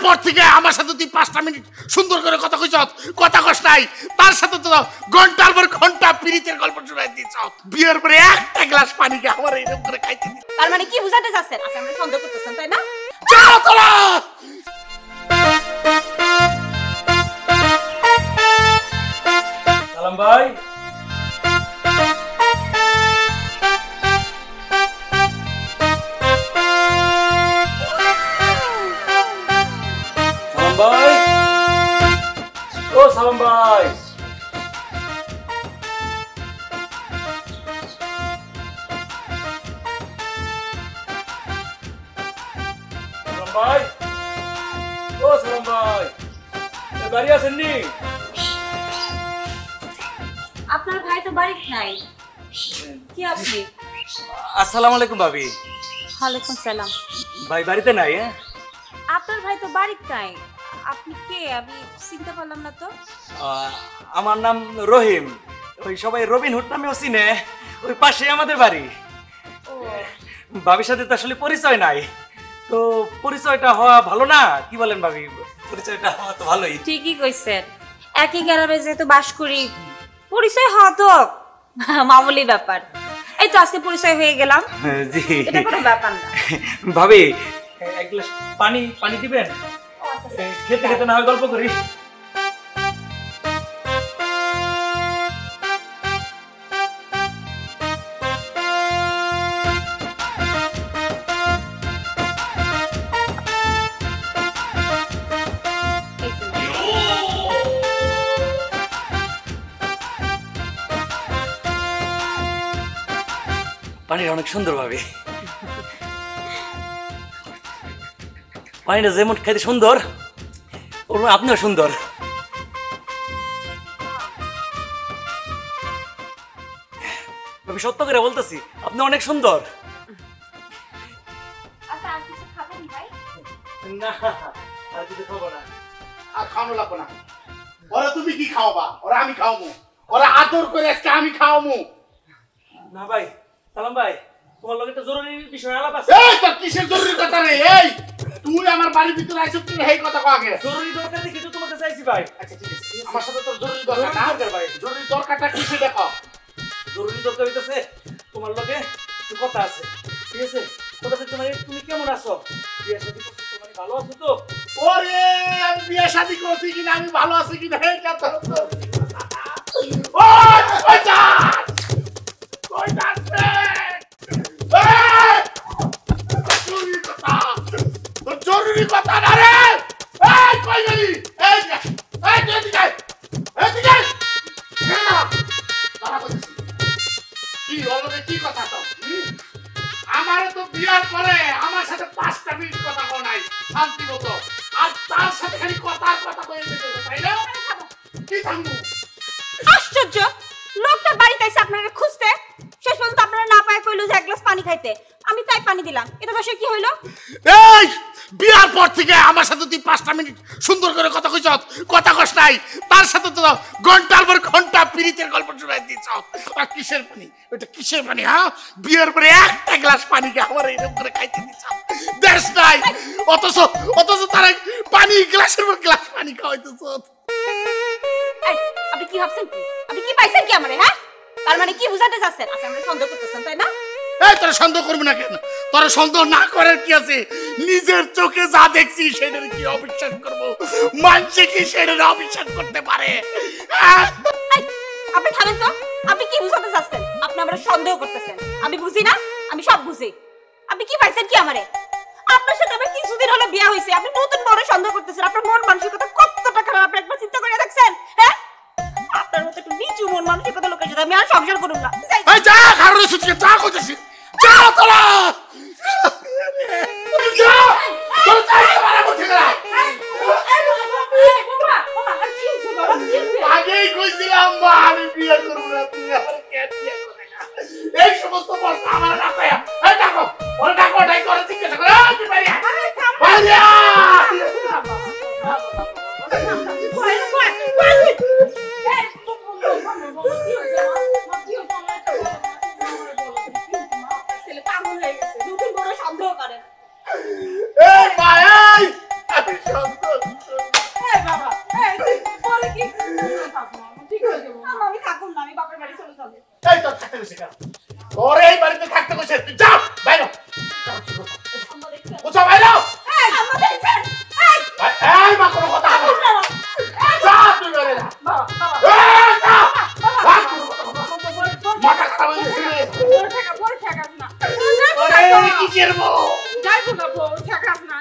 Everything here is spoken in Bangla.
পর থেকে আমার সাথে তুই 5টা মিনিট সুন্দর করে কথা কইছ, কথা কস নাই, তার সাথে তো ঘন্টার পর ঘন্টা পিরিতের গল্প শোনাই দিছ। বিয়ের পরে একটা গ্লাস পানি কে আমার এরকম করে খাইতে দিছ। তার মানে কি বুঝাতে চাচ্ছেন? আপনি আমাকে সন্দেহ করতেছেন, তাই না? যাও তোরা। সালাম ভাই। সালাম ভাই, ও সালাম ভাই। সালাম ভাই, ও সালাম ভাই, বাড়ি আসেননি? আপনার ভাই তো বাড়িতে নাই। কি আপনি? আসসালামু আলাইকুম ভাবি। ওয়ালাইকুম সালাম। ভাই বাড়িতে নাই? হ্যাঁ, আপনার ভাই তো বাড়িতে নাই। আপনি কে? আমি চিনতে পারলাম না তো। আমার নাম রহিম। ওই সবাই রবিন হুড নামেও চিনে, ওই পাশে আমাদের বাড়ি। ও ভাবির সাথে তো আসলে পরিচয় নাই, তো পরিচয়টা হওয়া ভালো না? কি বলেন ভাবি? পরিচয়টা হওয়া তো ভালোই। ঠিকই কইছেন, একই গ্রামে যেহেতু বাস করি, পরিচয় হওয়া তো মামুলি ব্যাপার। এই তো আজকে পরিচয় হয়ে গেলাম, জি এটা কোনো ব্যাপার না। ভাবি, এক গ্লাস পানি দিবেন? খেতে খেতে না হয় গল্প করি। পানিটা অনেক সুন্দর ভাবে, পানিটা যেমন খাইতে সুন্দর, আপনিও সুন্দর। আমি সত্য করে বলতেছি, আপনি অনেক সুন্দর। আচ্ছা, আর কিছু খাবেন ভাই? না, আর কিছু খাবো না। আর খাওয়ানো লাগবো না। ওরা তুমি কি খাওয়াবা? ওরা আমি খাওয়াবো। ওরা আদর করে আজকে আমি খাওয়াবো। না ভাই, সালাম ভাই, তোমার লগে একটা জরুরি বিষয় আলাপ আছে। এই তোর কিসের জরুরি কথা রে? এই তুই আমার বাড়ির ভিতরে আইছ, তুই এই কথা কও আগে। জরুরি দরকার দেখে তো তোমাকে চাইছি ভাই। আচ্ছা ঠিক আছে, আমার সাথে তোর জরুরি দরকার না? ভাই, জরুরি দরকারটা কিসে দেখো? জরুরি দরকার হইতেছে তোমার লগে একটু কথা আছে, ঠিক আছে? কথা হচ্ছে মানে তুমি কেমন আছো? বিয়ে শাদী করছো তো, মানে ভালো আছো তো? ওরে আমি বিয়ে শাদী করছি কিনা, আমি ভালো আছি কিনা, এই কথা তো। ওই কই যাস? কই যাস রে? এই! জরুরি কথা। তোর জরুরি কথা না রে? এই কই গেলি? এই যে, এই তুই এদিকে আয়। এদিকে আয়। এখানে দাঁড়া। দাঁড়া বলছি। কি হলো রে, কি কথা তো? আমারে তো বিয়ার পরে আমার সাথে 5টা মিনিট কথা কও নাই শান্তি মতো, আর তার সাথে খালি কথার কথা কয়ে দিতে, তাই না? কি থামবো? আশ্চর্য, লোকটা বাড়িতে এসে আপনাকে খুঁজতে, শেষ পর্যন্ত আপনারা না পায় কইলো যে এক গ্লাস পানি খাইতে। আমি তাই পানি দিলাম। এটা দোষে কি হইলো? এই বিয়ার পর থেকে আমার সাথে তুই 5টা মিনিট সুন্দর করে কথা কইছ, কথা কস নাই, তার সাথে তো ঘন্টার পর ঘন্টা পিরিতের গল্প শোনাই দিছ। আর কিসের পানি? এটা কিসের পানি? হ্যাঁ, বিয়ের পরে একটা গ্লাস পানি কে আমার এরকম করে খাইতে দিছ। দেশ নাই, অথচ তারা পানি গ্লাসের পর গ্লাস পানি খাওয়াইতেছ। এই, আপনি কি ভাবছেন কি? আপনি কি পাইছেন কি আমারে? হ্যাঁ, তার মানে কি বুঝাতে চাচ্ছেন? আপনি আমাকে সন্দেহ করতেছেন, তাই না? এই তোরা সন্দেহ করবি না কেন? তোরা সন্দেহ না করার কি আছে? নিজের চোখে যা দেখছি সেটার কি অবিশ্বাস করবো? মানুষে কি সেটার অবিশ্বাস করতে পারে? এই, আপনি থামেন তো। আপনি কি বুঝাতে চাচ্ছেন? আপনি আমারে সন্দেহ করতেছেন। আমি বুঝি না? আমি সব বুঝি। আপনি কি পাইছেন কি আমারে? আপনার সাথে আমার কিছুদিন হলো বিয়ে হইছে, আপনি নতুন বড় সন্দেহ করতেছেন। আপনার মন মানসিকতা কতটা খারাপ, আপনি একবার চিন্তা করে দেখছেন? হ্যাঁ, আপনার মতো একটু নিচু মন মানসিকতা লোকের সাথে আমি আর সংসার করব না। এই যা, খারাপ সুতিকে যা কইতেছি, যা তোরা যা, তোরা যাইতে পারে বলছি না। আগেই কইছিলাম মা আমি বিয়ে করব না, তুই আমার কেন বিয়ে করবি না? এই সমস্ত কথা আমার না কইয়া, এই ডাকো, ওরে ডাকো, ডাই করে জিজ্ঞাসা করে, তুই বাইরে আয়, বাইরে এই ভাই, আমি সন্দেহ উঠা বাইরে এই আম্মা দেখছেন এই এই মা কোনো কথা হবে না যা তুই বাইরে যা বাবা বাবা এই যা বাবা মাথা খারাপ হয়ে গেছে বড় টাকা না আরে কি করব যাইবো না বড় টাকা না